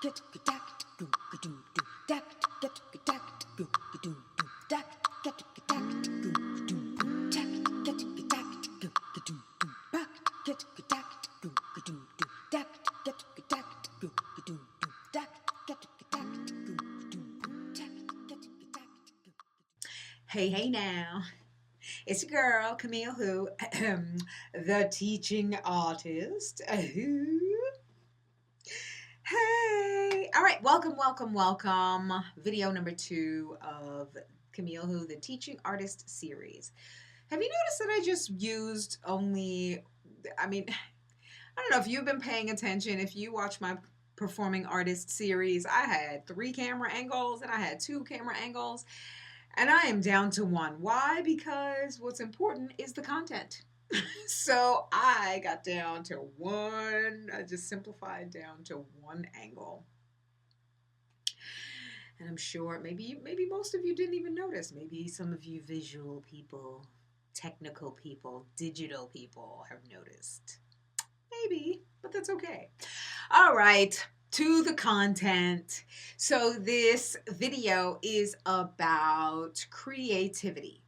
Hey now. It's your girl, Camille Who, the teaching artist. Hey. All right, welcome. Video number 2 of Camille Who, the teaching artist series. Have you noticed that I just used only, I don't know if you've been paying attention. If you watch my performing artist series, I had 3 camera angles and I had 2 camera angles. And I am down to 1. Why? Because what's important is the content. So I got down to 1. I just simplified down to 1 angle. And I'm sure maybe most of you didn't even notice. Maybe some of you visual people, technical people, digital people have noticed. Maybe, but that's okay. All right. To the content. So this video is about creativity.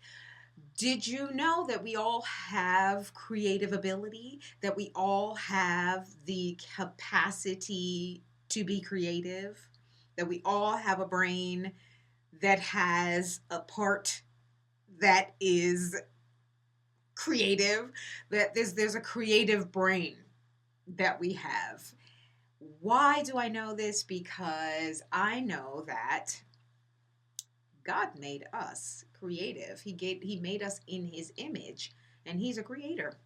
Did you know that we all have creative ability? That we all have the capacity to be creative? That we all have a brain that has a part that is creative? That there's a creative brain that we have. Why do I know this? Because I know that God made us creative. He made us in his image, and he's a creator.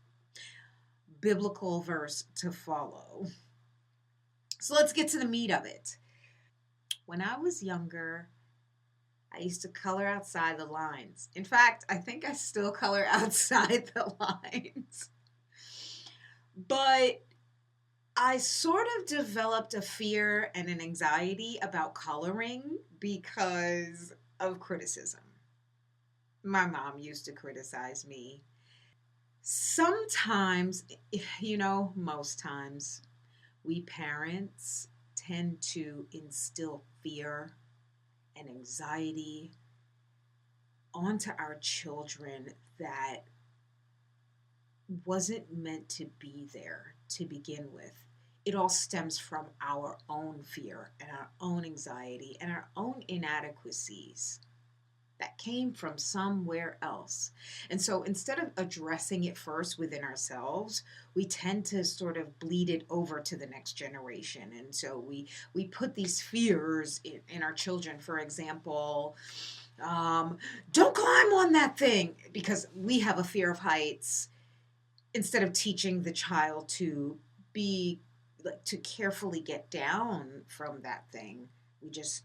Biblical verse to follow. So let's get to the meat of it. When I was younger, I used to color outside the lines. In fact, I think I still color outside the lines. But I sort of developed a fear and an anxiety about coloring because of criticism. My mom used to criticize me. Sometimes, most times, we parents tend to instill fear and anxiety onto our children that wasn't meant to be there to begin with. It all stems from our own fear and our own anxiety and our own inadequacies that came from somewhere else. And so instead of addressing it first within ourselves, we tend to sort of bleed it over to the next generation. And so we put these fears in our children. For example, don't climb on that thing, because we have a fear of heights. Instead of teaching the child to carefully get down from that thing, we just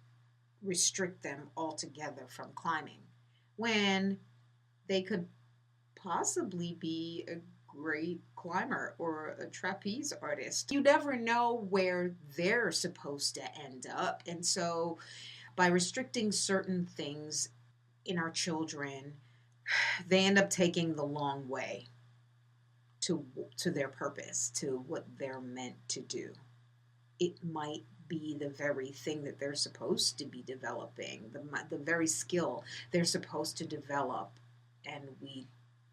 restrict them altogether from climbing, when they could possibly be a great climber or a trapeze artist. You never know where they're supposed to end up. And so by restricting certain things in our children, they end up taking the long way to their purpose, to what they're meant to do. It might be the very thing that they're supposed to be developing, the very skill they're supposed to develop, and we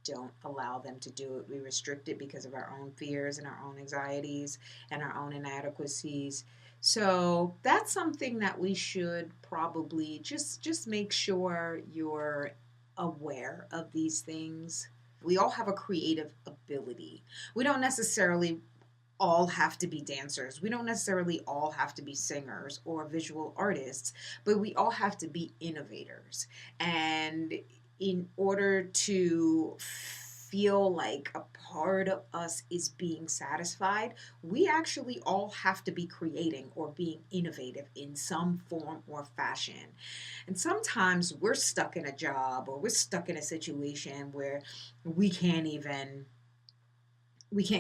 don't allow them to do it. We restrict it because of our own fears and our own anxieties and our own inadequacies. So that's something that we should probably just make sure you're aware of these things. We all have a creative ability. We don't necessarily all have to be dancers. We don't necessarily all have to be singers or visual artists, but we all have to be innovators. And in order to feel like a part of us is being satisfied, we actually all have to be creating or being innovative in some form or fashion. And sometimes we're stuck in a job or we're stuck in a situation where we can't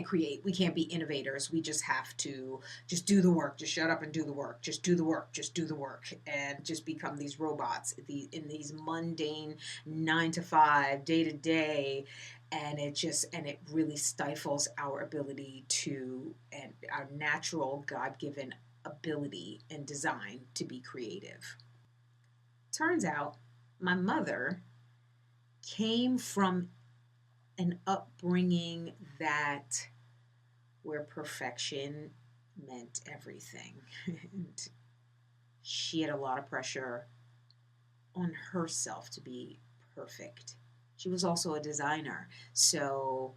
create, we can't be innovators. We just have to just do the work, just shut up and do the work, just do the work, and just become these robots in these mundane 9-to-5, day-to-day, and it really stifles our ability to, and our natural God-given ability and design to be creative. Turns out my mother came from an upbringing that where perfection meant everything. And she had a lot of pressure on herself to be perfect. She was also a designer, so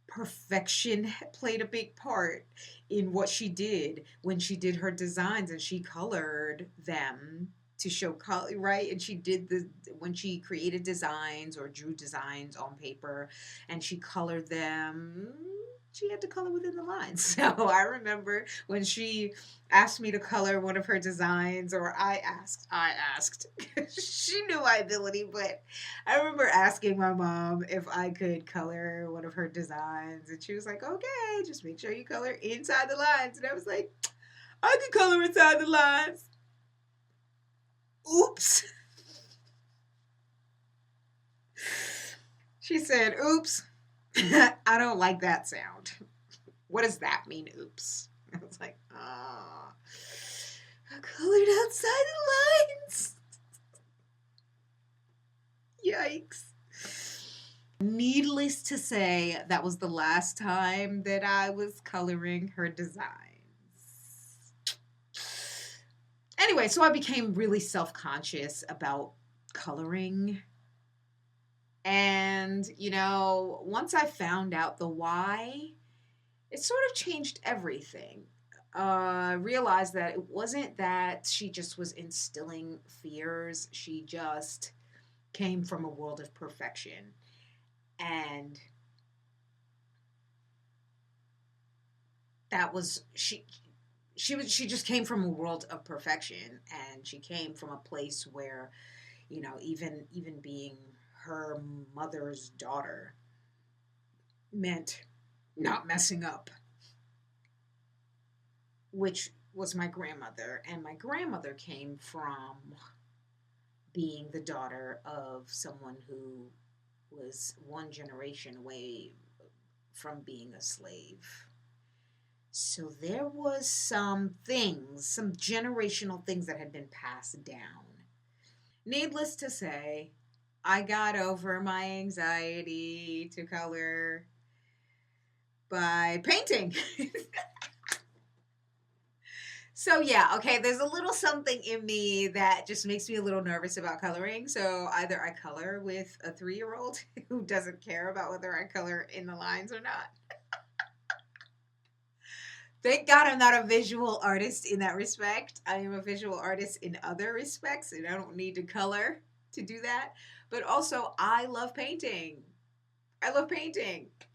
perfection played a big part in what she did when she did her designs, and she colored them to show color, right? And she did when she created designs or drew designs on paper and she colored them, she had to color within the lines. So I remember when she asked me to color one of her designs, or I asked. She knew my ability, but I remember asking my mom if I could color one of her designs, and she was like, okay, just make sure you color inside the lines. And I was like, I can color inside the lines. Oops. She said, oops. I don't like that sound. What does that mean, oops? I was like, I colored outside the lines. Yikes. Needless to say, that was the last time that I was coloring her designs. Anyway, so I became really self-conscious about coloring. And, once I found out the why, it sort of changed everything. Realized that it wasn't that she just was instilling fears. She just came from a world of perfection. And that was, she just came from a world of perfection. And she came from a place where, even being her mother's daughter meant not messing up, which was my grandmother. And my grandmother came from being the daughter of someone who was one generation away from being a slave. So there was some generational things that had been passed down. Needless to say, I got over my anxiety to color by painting. So yeah, okay, there's a little something in me that just makes me a little nervous about coloring. So either I color with a 3-year-old who doesn't care about whether I color in the lines or not. Thank God I'm not a visual artist in that respect. I am a visual artist in other respects, and I don't need to color to do that. But also, I love painting.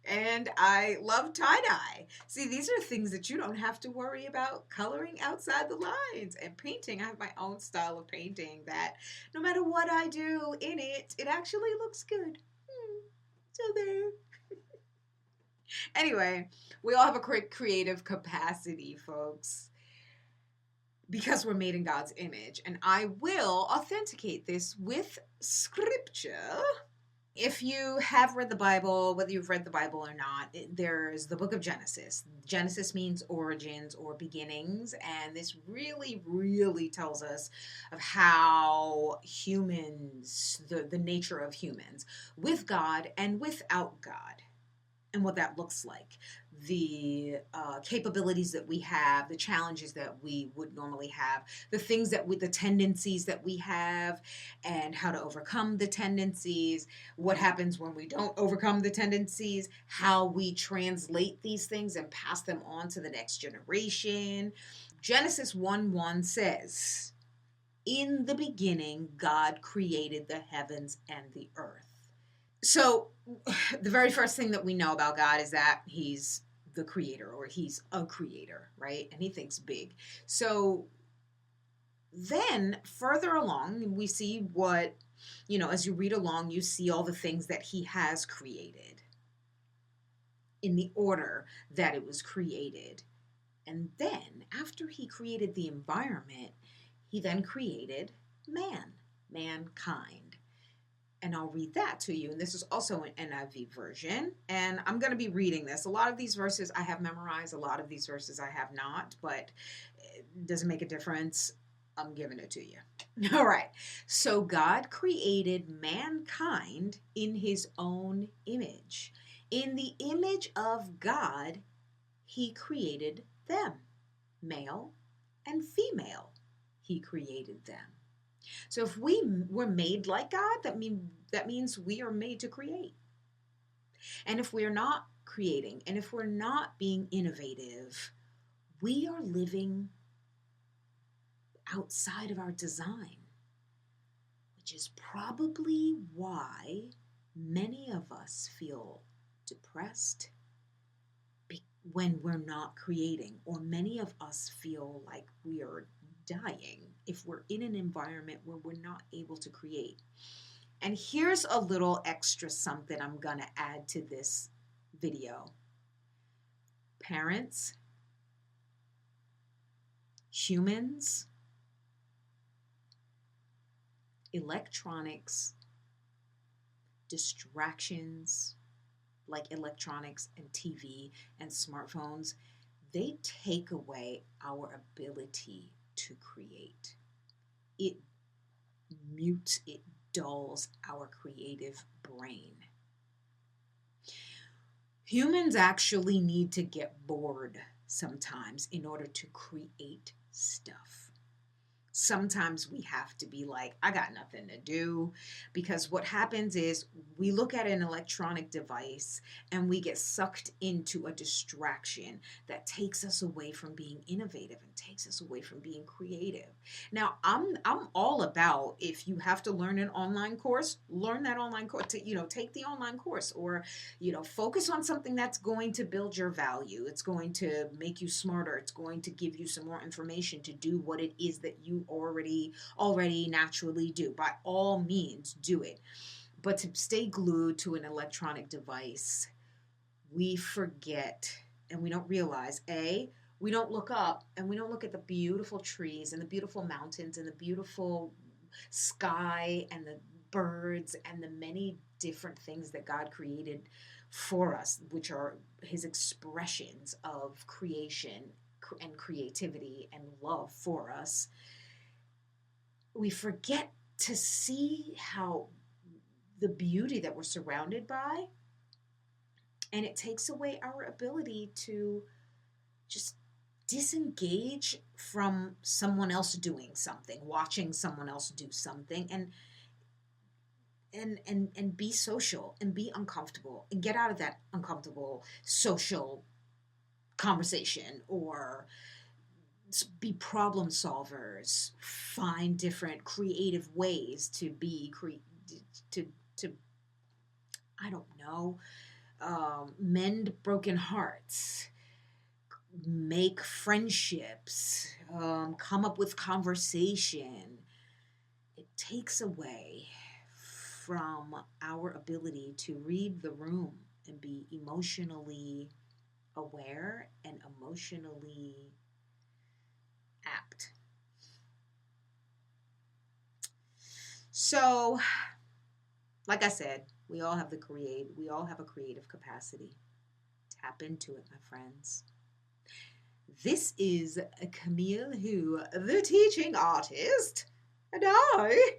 And I love tie-dye. See, these are things that you don't have to worry about coloring outside the lines. And painting, I have my own style of painting that no matter what I do in it, it actually looks good. So there. Anyway, we all have a creative capacity, folks, because we're made in God's image. And I will authenticate this with scripture. If you have read the Bible, whether you've read the Bible or not, there's the book of Genesis. Genesis means origins or beginnings, and this really, really tells us of how humans, the nature of humans, with God and without God, and what that looks like. The capabilities that we have, the challenges that we would normally have, the tendencies that we have, and how to overcome the tendencies, what happens when we don't overcome the tendencies, how we translate these things and pass them on to the next generation. Genesis 1:1 says, "In the beginning, God created the heavens and the earth." So the very first thing that we know about God is that he's the creator, or he's a creator, right? And he thinks big. So then further along, we see what, as you read along, you see all the things that he has created in the order that it was created. And then after he created the environment, he then created mankind. And I'll read that to you. And this is also an NIV version. And I'm going to be reading this. A lot of these verses I have memorized. A lot of these verses I have not. But it doesn't make a difference. I'm giving it to you. All right. So God created mankind in his own image. In the image of God, he created them. Male and female, he created them. So if we were made like God, that means we are made to create. And if we're not creating, and if we're not being innovative, we are living outside of our design, which is probably why many of us feel depressed when we're not creating, or many of us feel like we are dying if we're in an environment where we're not able to create. And here's a little extra something I'm gonna add to this video. Parents, humans, electronics, distractions like electronics and TV and smartphones, they take away our ability to create. It mutes, it dulls our creative brain. Humans actually need to get bored sometimes in order to create stuff. Sometimes we have to be like, I got nothing to do, because what happens is we look at an electronic device and we get sucked into a distraction that takes us away from being innovative and takes us away from being creative. Now, I'm all about, if you have to learn an online course, learn that online course, take the online course, or, focus on something that's going to build your value. It's going to make you smarter. It's going to give you some more information to do what it is that you already naturally do. By all means, do it. But to stay glued to an electronic device, we forget and we don't realize, we don't look up and we don't look at the beautiful trees and the beautiful mountains and the beautiful sky and the birds and the many different things that God created for us, which are his expressions of creation and creativity and love for us. We forget to see how the beauty that we're surrounded by, and it takes away our ability to just disengage from someone else doing something, watching someone else do something, and be social and be uncomfortable and get out of that uncomfortable social conversation, or be problem solvers, find different creative ways to be I don't know, mend broken hearts, make friendships, come up with conversation. It takes away from our ability to read the room and be emotionally aware and emotionally apt. So, like I said, we all have a creative capacity. Tap into it, my friends. This is Camille Who, the teaching artist, and I